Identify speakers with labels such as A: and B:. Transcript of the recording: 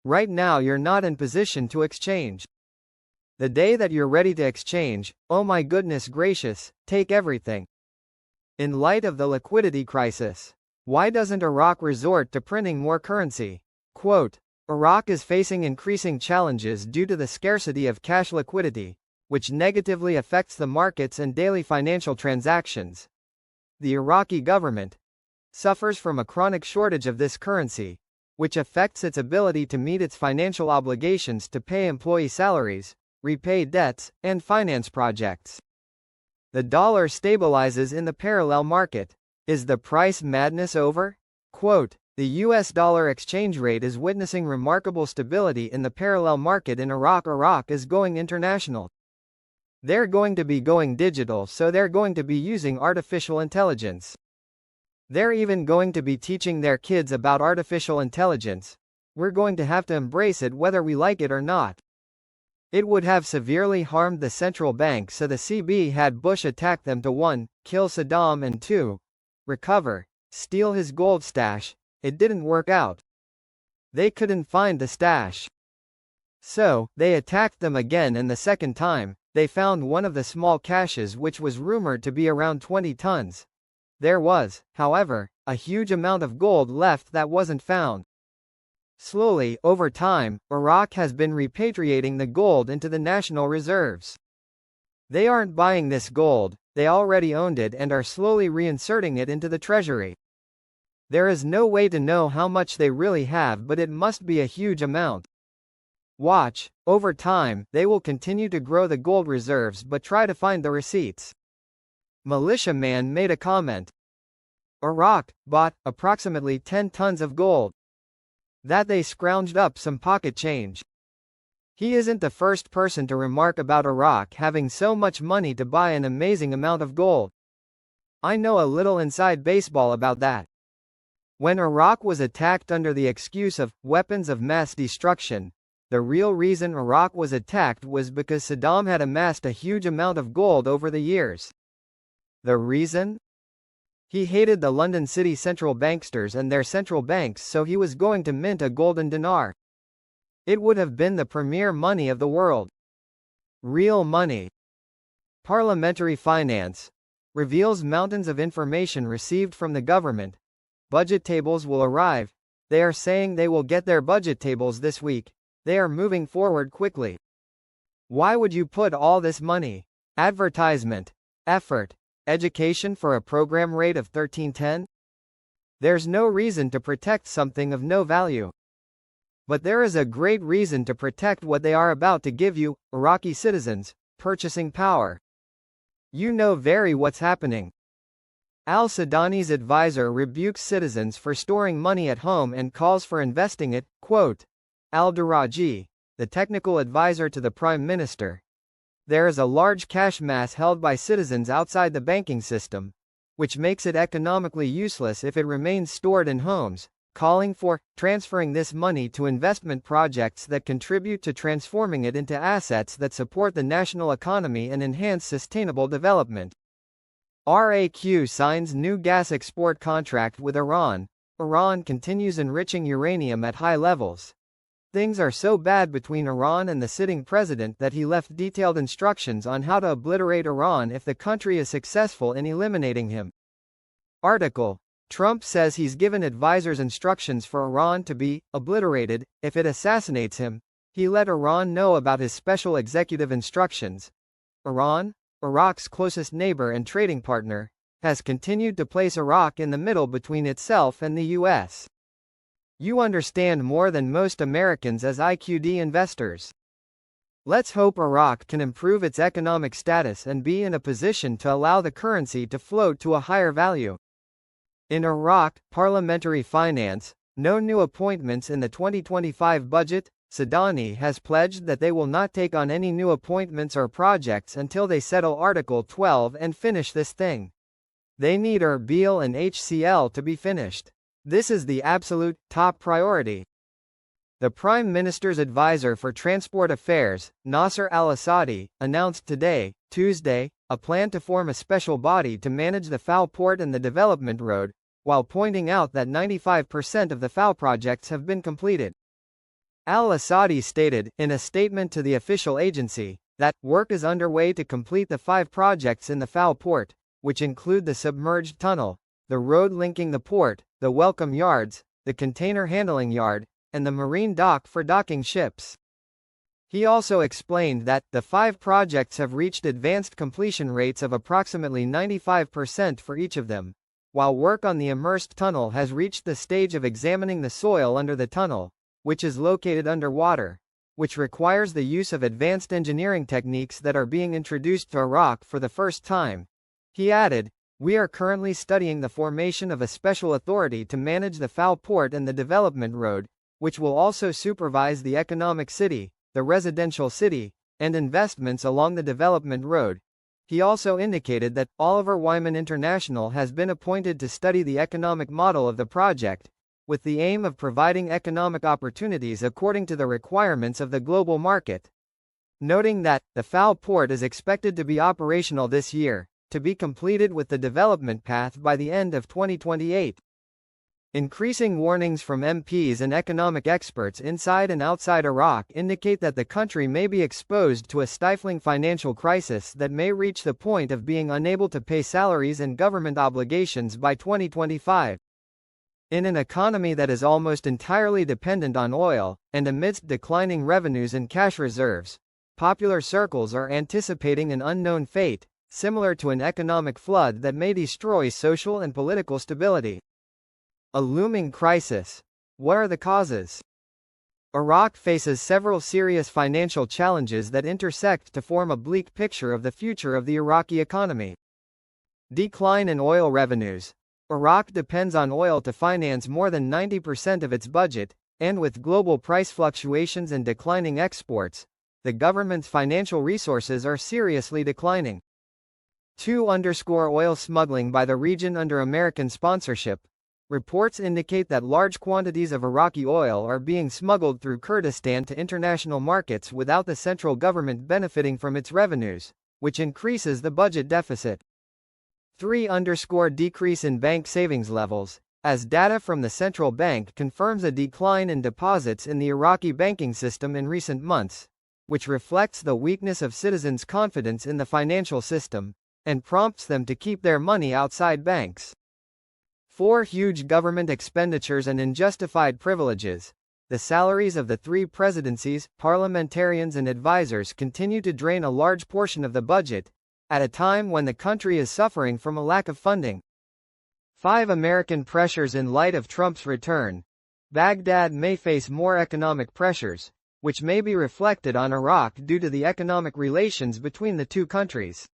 A: Right now you're not in position to exchange. The day that you're ready to exchange, oh my goodness gracious, take everything. In light of the liquidity crisis, why doesn't Iraq resort to printing more currency? Quote, Iraq is facing increasing challenges due to the scarcity of cash liquidity, which negatively affects the markets and daily financial transactions. The Iraqi government suffers from a chronic shortage of this currency, which affects its ability to meet its financial obligations to pay employee salaries, repay debts, and finance projects. The dollar stabilizes in the parallel market. Is the price madness over? Quote, the US dollar exchange rate is witnessing remarkable stability in the parallel market in Iraq. Iraq is going international. They're going to be going digital, so they're going to be using artificial intelligence. They're even going to be teaching their kids about artificial intelligence. We're going to have to embrace it whether we like it or not. It would have severely harmed the central bank, so the CB had Bush attack them to 1. Kill Saddam and 2. Recover, steal his gold stash. It didn't work out. They couldn't find the stash. So, they attacked them again, and the second time, they found one of the small caches which was rumored to be around 20 tons. There was, however, a huge amount of gold left that wasn't found. Slowly, over time, Iraq has been repatriating the gold into the national reserves. They aren't buying this gold, they already owned it and are slowly reinserting it into the treasury. There is no way to know how much they really have, but it must be a huge amount. Watch, over time, they will continue to grow the gold reserves but try to find the receipts. Militiaman made a comment. Iraq bought approximately 10 tons of gold. That they scrounged up some pocket change. He isn't the first person to remark about Iraq having so much money to buy an amazing amount of gold. I know a little inside baseball about that. When Iraq was attacked under the excuse of weapons of mass destruction, the real reason Iraq was attacked was because Saddam had amassed a huge amount of gold over the years. The reason? He hated the London city central banksters and their central banks, so he was going to mint a golden dinar. It would have been the premier money of the world. Real money. Parliamentary finance reveals mountains of information received from the government. Budget tables will arrive. They are saying they will get their budget tables this week. They are moving forward quickly. Why would you put all this money, advertisement, effort, education for a program rate of 1310? There's no reason to protect something of no value. But there is a great reason to protect what they are about to give you, Iraqi citizens, purchasing power. You know very what's happening. Al-Sudani's advisor rebukes citizens for storing money at home and calls for investing it. Quote, Al-Duraji, the technical advisor to the Prime Minister. There is a large cash mass held by citizens outside the banking system, which makes it economically useless if it remains stored in homes, calling for transferring this money to investment projects that contribute to transforming it into assets that support the national economy and enhance sustainable development. RAQ signs new gas export contract with Iran. Iran continues enriching uranium at high levels. Things are so bad between Iran and the sitting president that he left detailed instructions on how to obliterate Iran if the country is successful in eliminating him. Article. Trump says he's given advisors instructions for Iran to be obliterated if it assassinates him. He let Iran know about his special executive instructions. Iran, Iraq's closest neighbor and trading partner, has continued to place Iraq in the middle between itself and the U.S. You understand more than most Americans as IQD investors. Let's hope Iraq can improve its economic status and be in a position to allow the currency to float to a higher value. In Iraq, parliamentary finance, no new appointments in the 2025 budget. Sudani has pledged that they will not take on any new appointments or projects until they settle Article 12 and finish this thing. They need Erbil and HCL to be finished. This is the absolute top priority. The Prime Minister's advisor for Transport Affairs, Nasser al-Assadi, announced today, Tuesday, a plan to form a special body to manage the FAO port and the development road, while pointing out that 95% of the FAO projects have been completed. Al-Asadi stated, in a statement to the official agency, that work is underway to complete the 5 projects in the FAO port, which include the submerged tunnel, the road linking the port, the welcome yards, the container handling yard, and the marine dock for docking ships. He also explained that the 5 projects have reached advanced completion rates of approximately 95% for each of them, while work on the immersed tunnel has reached the stage of examining the soil under the tunnel, which is located underwater, which requires the use of advanced engineering techniques that are being introduced to Iraq for the first time. He added, "We are currently studying the formation of a special authority to manage the FAO port and the development road, which will also supervise the economic city, the residential city, and investments along the development road." He also indicated that Oliver Wyman International has been appointed to study the economic model of the project, with the aim of providing economic opportunities according to the requirements of the global market. Noting that the FAO port is expected to be operational this year, to be completed with the development path by the end of 2028. Increasing warnings from MPs and economic experts inside and outside Iraq indicate that the country may be exposed to a stifling financial crisis that may reach the point of being unable to pay salaries and government obligations by 2025. In an economy that is almost entirely dependent on oil, and amidst declining revenues and cash reserves, popular circles are anticipating an unknown fate, similar to an economic flood that may destroy social and political stability. A looming crisis. What are the causes? Iraq faces several serious financial challenges that intersect to form a bleak picture of the future of the Iraqi economy. Decline in oil revenues. Iraq depends on oil to finance more than 90% of its budget, and with global price fluctuations and declining exports, the government's financial resources are seriously declining. 2. Oil smuggling by the region under American sponsorship. Reports indicate that large quantities of Iraqi oil are being smuggled through Kurdistan to international markets without the central government benefiting from its revenues, which increases the budget deficit. 3. Decrease in bank savings levels. As data from the central bank confirms a decline in deposits in the Iraqi banking system in recent months, which reflects the weakness of citizens' confidence in the financial system, and prompts them to keep their money outside banks. 4. Huge government expenditures and unjustified privileges. The salaries of the 3 presidencies, parliamentarians and advisors continue to drain a large portion of the budget, at a time when the country is suffering from a lack of funding. 5. American pressures in light of Trump's return. Baghdad may face more economic pressures, which may be reflected on Iraq due to the economic relations between the two countries.